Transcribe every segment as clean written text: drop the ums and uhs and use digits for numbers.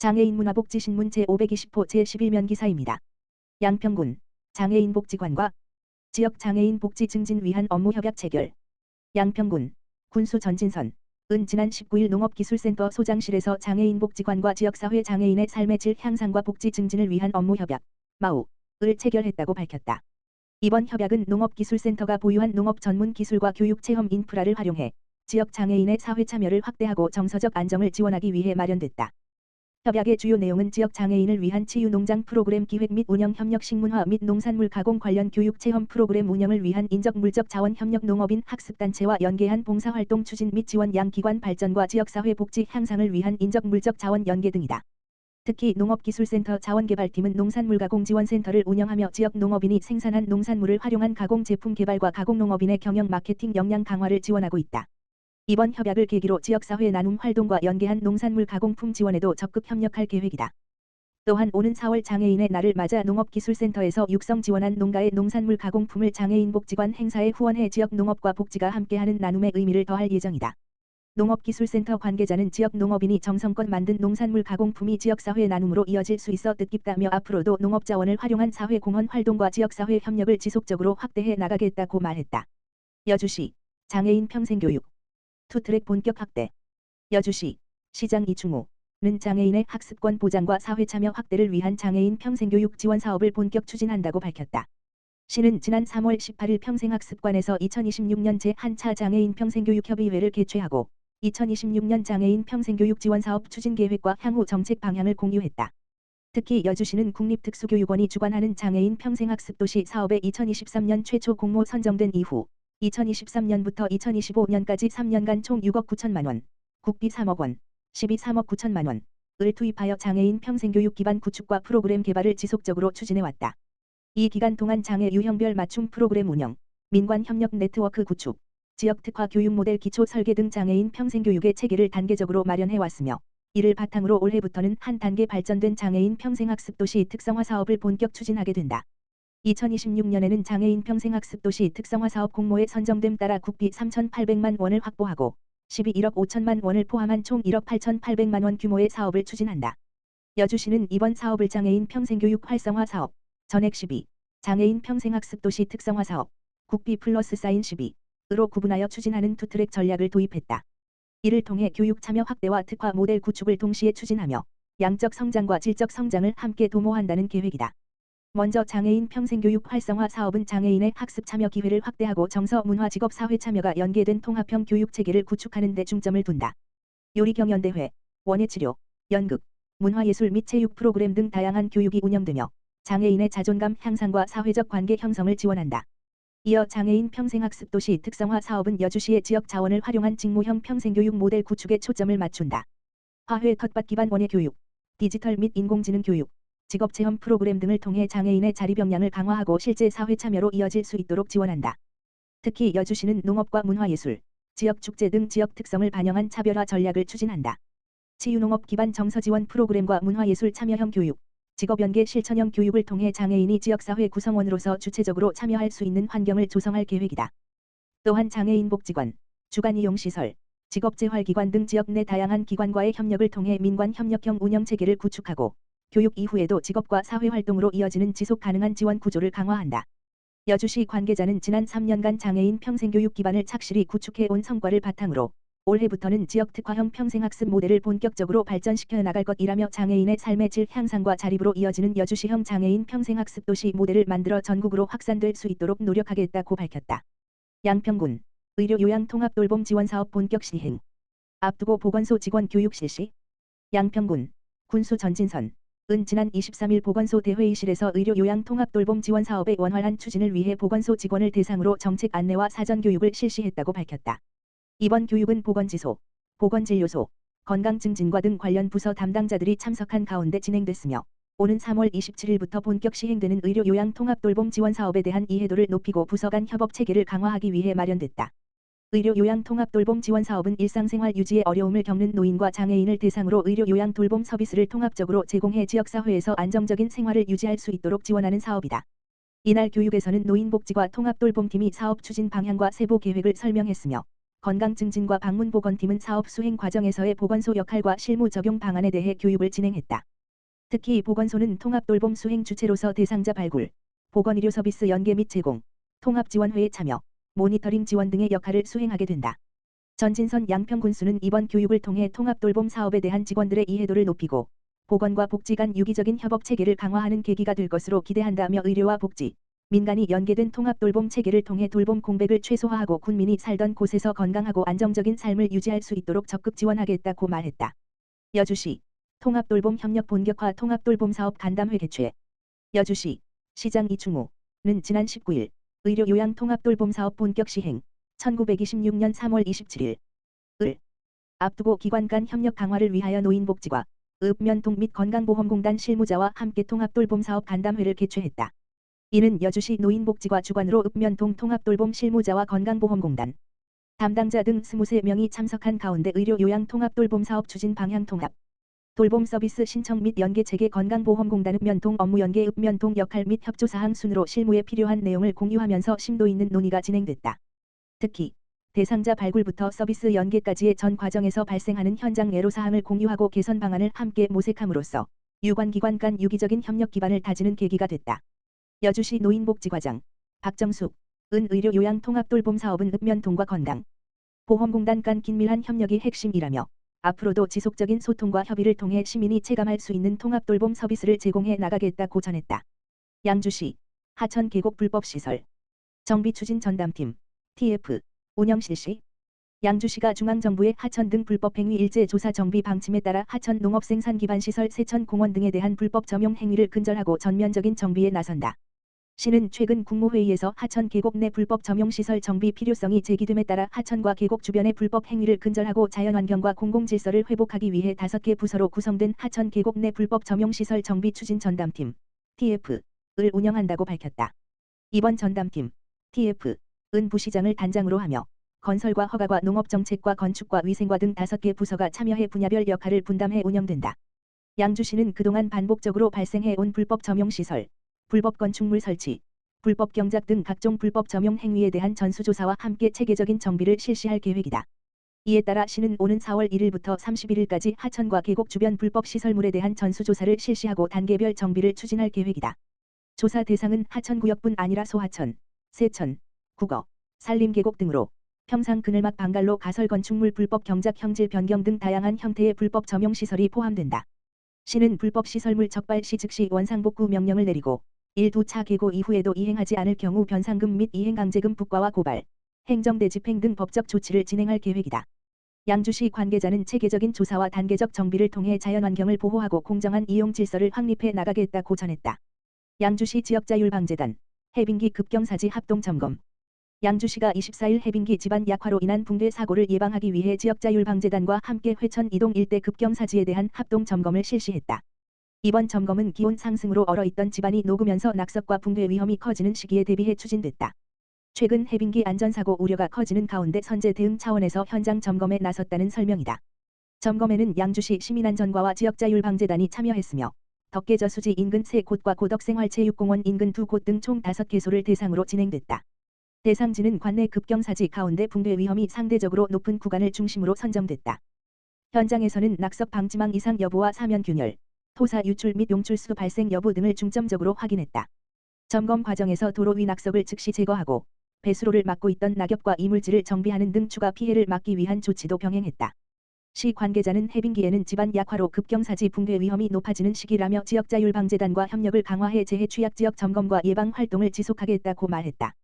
장애인 문화복지신문 제520호 제11면 기사입니다. 양평군 장애인복지관과 지역장애인 복지 증진 위한 업무 협약 체결. 양평군 군수 전진선 은 지난 19일 농업기술센터 소장실에서 장애인복지관과 지역사회 장애인의 삶의 질 향상과 복지 증진을 위한 업무 협약 (마우)을 체결했다고 밝혔다. 이번 협약은 농업기술센터가 보유한 농업 전문 기술과 교육 체험 인프라를 활용해 지역 장애인의 사회 참여를 확대하고 정서적 안정을 지원하기 위해 마련됐다. 협약의 주요 내용은 지역 장애인을 위한 치유농장 프로그램 기획 및 운영 협력, 식문화 및 농산물 가공 관련 교육 체험 프로그램 운영을 위한 인적 물적 자원 협력, 농업인 학습단체와 연계한 봉사활동 추진 및 지원, 양기관 발전과 지역사회 복지 향상을 위한 인적 물적 자원 연계 등이다. 특히 농업기술센터 자원개발팀은 농산물 가공지원센터를 운영하며 지역 농업인이 생산한 농산물을 활용한 가공 제품 개발과 가공농업인의 경영 마케팅 역량 강화를 지원하고 있다. 이번 협약을 계기로 지역사회 나눔 활동과 연계한 농산물 가공품 지원에도 적극 협력할 계획이다. 또한 오는 4월 장애인의 날을 맞아 농업기술센터에서 육성 지원한 농가의 농산물 가공품을 장애인복지관 행사에 후원해 지역 농업과 복지가 함께하는 나눔의 의미를 더할 예정이다. 농업기술센터 관계자는 지역 농업인이 정성껏 만든 농산물 가공품이 지역사회 나눔으로 이어질 수 있어 뜻깊다며 앞으로도 농업자원을 활용한 사회공헌 활동과 지역사회 협력을 지속적으로 확대해 나가겠다고 말했다. 여주시 장애인 평생교육 투트랙 본격 확대. 여주시 시장 이충호는 장애인의 학습권 보장과 사회참여 확대를 위한 장애인 평생교육 지원 사업을 본격 추진한다고 밝혔다. 시는 지난 3월 18일 평생학습관에서 2026년 제1차 장애인 평생교육협의회를 개최하고 2026년 장애인 평생교육 지원사업 추진계획과 향후 정책 방향을 공유했다. 특히 여주시는 국립특수교육원이 주관하는 장애인 평생학습도시 사업에 2023년 최초 공모 선정된 이후 2023년부터 2025년까지 3년간 총 6억 9천만 원, 국비 3억 원, 시비 3억 9천만 원을 투입하여 장애인 평생교육 기반 구축과 프로그램 개발을 지속적으로 추진해왔다. 이 기간 동안 장애 유형별 맞춤 프로그램 운영, 민관 협력 네트워크 구축, 지역 특화 교육 모델 기초 설계 등 장애인 평생교육의 체계를 단계적으로 마련해왔으며 이를 바탕으로 올해부터는 한 단계 발전된 장애인 평생학습도시 특성화 사업을 본격 추진하게 된다. 2026년에는 장애인 평생학습도시 특성화 사업 공모에 선정됨 따라 국비 3,800만 원을 확보하고 12억 5천만 원을 포함한 총 1억 8,800만 원 규모의 사업을 추진한다. 여주시는 이번 사업을 장애인 평생교육 활성화 사업, 전액 12, 장애인 평생학습도시 특성화 사업, 국비 플러스 사인 12으로 구분하여 추진하는 투트랙 전략을 도입했다. 이를 통해 교육 참여 확대와 특화 모델 구축을 동시에 추진하며 양적 성장과 질적 성장을 함께 도모한다는 계획이다. 먼저 장애인 평생교육 활성화 사업은 장애인의 학습 참여 기회를 확대하고 정서, 문화, 직업, 사회 참여가 연계된 통합형 교육 체계를 구축하는 데 중점을 둔다. 요리 경연대회, 원예치료, 연극, 문화예술 및 체육 프로그램 등 다양한 교육이 운영되며 장애인의 자존감 향상과 사회적 관계 형성을 지원한다. 이어 장애인 평생학습도시 특성화 사업은 여주시의 지역 자원을 활용한 직무형 평생교육 모델 구축에 초점을 맞춘다. 화훼 텃밭 기반 원예교육, 디지털 및 인공지능 교육, 직업체험 프로그램 등을 통해 장애인의 자립 역량을 강화하고 실제 사회 참여로 이어질 수 있도록 지원한다. 특히 여주시는 농업과 문화예술, 지역축제 등 지역 특성을 반영한 차별화 전략을 추진한다. 치유농업 기반 정서지원 프로그램과 문화예술 참여형 교육, 직업연계 실천형 교육을 통해 장애인이 지역사회 구성원으로서 주체적으로 참여할 수 있는 환경을 조성할 계획이다. 또한 장애인복지관, 주간이용시설, 직업재활기관 등 지역 내 다양한 기관과의 협력을 통해 민관 협력형 운영체계를 구축하고 교육 이후에도 직업과 사회활동으로 이어지는 지속가능한 지원 구조를 강화한다. 여주시 관계자는 지난 3년간 장애인 평생교육 기반을 착실히 구축해온 성과를 바탕으로 올해부터는 지역 특화형 평생학습 모델을 본격적으로 발전시켜 나갈 것이라며 장애인의 삶의 질 향상과 자립으로 이어지는 여주시형 장애인 평생학습 도시 모델을 만들어 전국으로 확산될 수 있도록 노력하겠다고 밝혔다. 양평군 의료요양통합돌봄 지원사업 본격 시행. 앞두고 보건소 직원 교육 실시. 양평군 군수 전진선 은 지난 23일 보건소 대회의실에서 의료요양통합돌봄 지원사업의 원활한 추진을 위해 보건소 직원을 대상으로 정책 안내와 사전교육을 실시했다고 밝혔다. 이번 교육은 보건지소, 보건진료소, 건강증진과 등 관련 부서 담당자들이 참석한 가운데 진행됐으며 오는 3월 27일부터 본격 시행되는 의료요양통합돌봄 지원사업에 대한 이해도를 높이고 부서 간 협업 체계를 강화하기 위해 마련됐다. 의료요양통합돌봄 지원사업은 일상생활 유지에 어려움을 겪는 노인과 장애인을 대상으로 의료요양돌봄 서비스를 통합적으로 제공해 지역사회에서 안정적인 생활을 유지할 수 있도록 지원하는 사업이다. 이날 교육에서는 노인복지과 통합돌봄팀이 사업 추진 방향과 세부 계획을 설명했으며 건강증진과 방문보건팀은 사업 수행 과정에서의 보건소 역할과 실무 적용 방안에 대해 교육을 진행했다. 특히 보건소는 통합돌봄 수행 주체로서 대상자 발굴, 보건의료 서비스 연계 및 제공, 통합지원회에 참여, 모니터링 지원 등의 역할을 수행하게 된다. 전진선 양평군수는 이번 교육을 통해 통합돌봄 사업에 대한 직원들의 이해도를 높이고 보건과 복지 간 유기적인 협업 체계를 강화하는 계기가 될 것으로 기대한다며 의료와 복지, 민간이 연계된 통합돌봄 체계를 통해 돌봄 공백을 최소화하고 군민이 살던 곳에서 건강하고 안정적인 삶을 유지할 수 있도록 적극 지원하겠다고 말했다. 여주시 통합돌봄 협력 본격화 통합돌봄 사업 간담회 개최. 여주시 시장 이충우는 지난 19일 의료 요양 통합돌봄 사업 본격 시행 1926년 3월 27일 을 앞두고 기관 간 협력 강화를 위하여 노인복지과 읍면통 및 건강보험공단 실무자와 함께 통합돌봄 사업 간담회를 개최했다. 이는 여주시 노인복지과 주관으로 읍면통 통합돌봄 실무자와 건강보험공단 담당자 등 23명이 참석한 가운데 의료 요양 통합돌봄 사업 추진 방향 통합, 돌봄 서비스 신청 및 연계 체계 건강보험공단 읍면통 업무 연계 읍면통 역할 및 협조 사항 순으로 실무에 필요한 내용을 공유하면서 심도 있는 논의가 진행됐다. 특히 대상자 발굴부터 서비스 연계까지의 전 과정에서 발생하는 현장 애로사항을 공유하고 개선 방안을 함께 모색함으로써 유관기관 간 유기적인 협력 기반을 다지는 계기가 됐다. 여주시 노인복지과장 박정숙 은 의료 요양 통합돌봄 사업은 읍면통과 건강, 보험공단 간 긴밀한 협력이 핵심이라며 앞으로도 지속적인 소통과 협의를 통해 시민이 체감할 수 있는 통합돌봄 서비스를 제공해 나가겠다고 전했다. 양주시 하천 계곡 불법시설 정비 추진 전담팀 TF 운영 실시. 양주시가 중앙정부의 하천 등 불법 행위 일제 조사 정비 방침에 따라 하천 농업생산기반시설 세천 공원 등에 대한 불법 점용 행위를 근절하고 전면적인 정비에 나선다. 시는 최근 국무회의에서 하천 계곡 내 불법 점용시설 정비 필요성이 제기됨에 따라 하천과 계곡 주변의 불법 행위를 근절하고 자연환경과 공공질서를 회복하기 위해 5개 부서로 구성된 하천 계곡 내 불법 점용시설 정비 추진 전담팀 TF을 운영한다고 밝혔다. 이번 전담팀 TF은 부시장을 단장으로 하며 건설과 허가과 농업정책과 건축과 위생과 등 5개 부서가 참여해 분야별 역할을 분담해 운영된다. 양주시는 그동안 반복적으로 발생해 온 불법 점용시설, 불법 건축물 설치, 불법 경작 등 각종 불법 점용 행위에 대한 전수조사와 함께 체계적인 정비를 실시할 계획이다. 이에 따라 시는 오는 4월 1일부터 31일까지 하천과 계곡 주변 불법 시설물에 대한 전수조사를 실시하고 단계별 정비를 추진할 계획이다. 조사 대상은 하천구역뿐 아니라 소하천, 세천, 국어, 산림계곡 등으로 평상 그늘막 방갈로 가설 건축물 불법 경작 형질 변경 등 다양한 형태의 불법 점용 시설이 포함된다. 시는 불법 시설물 적발 시 즉시 원상복구 명령을 내리고 1, 2차 계고 이후에도 이행하지 않을 경우 변상금 및 이행강제금 부과와 고발, 행정대집행 등 법적 조치를 진행할 계획이다. 양주시 관계자는 체계적인 조사와 단계적 정비를 통해 자연환경을 보호하고 공정한 이용 질서를 확립해 나가겠다고 전했다. 양주시 지역자율방재단 해빙기 급경사지 합동점검. 양주시가 24일 해빙기 집안 약화로 인한 붕괴 사고를 예방하기 위해 지역자율방재단과 함께 회천 이동 일대 급경사지에 대한 합동점검을 실시했다. 이번 점검은 기온 상승으로 얼어있던 집안이 녹으면서 낙석과 붕괴 위험이 커지는 시기에 대비해 추진됐다. 최근 해빙기 안전사고 우려가 커지는 가운데 선제 대응 차원에서 현장 점검에 나섰다는 설명이다. 점검에는 양주시 시민안전과와 지역자율방재단이 참여했으며 덕계저수지 인근 3곳과 고덕생활체육공원 인근 2곳 등 총 5개소를 대상으로 진행됐다. 대상지는 관내 급경사지 가운데 붕괴 위험이 상대적으로 높은 구간을 중심으로 선정됐다. 현장에서는 낙석 방지망 이상 여부와 사면 균열, 토사 유출 및 용출수 발생 여부 등을 중점적으로 확인했다. 점검 과정에서 도로 위 낙석을 즉시 제거하고 배수로를 막고 있던 낙엽과 이물질을 정비하는 등 추가 피해를 막기 위한 조치도 병행했다. 시 관계자는 해빙기에는 집안 약화로 급경사지 붕괴 위험이 높아지는 시기라며 지역자율방재단과 협력을 강화해 재해 취약 지역 점검과 예방 활동을 지속하겠다고 말했다.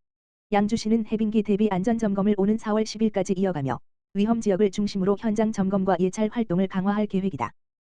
양주시는 해빙기 대비 안전점검을 오는 4월 10일까지 이어가며 위험 지역을 중심으로 현장 점검과 예찰 활동을 강화할 계획이다.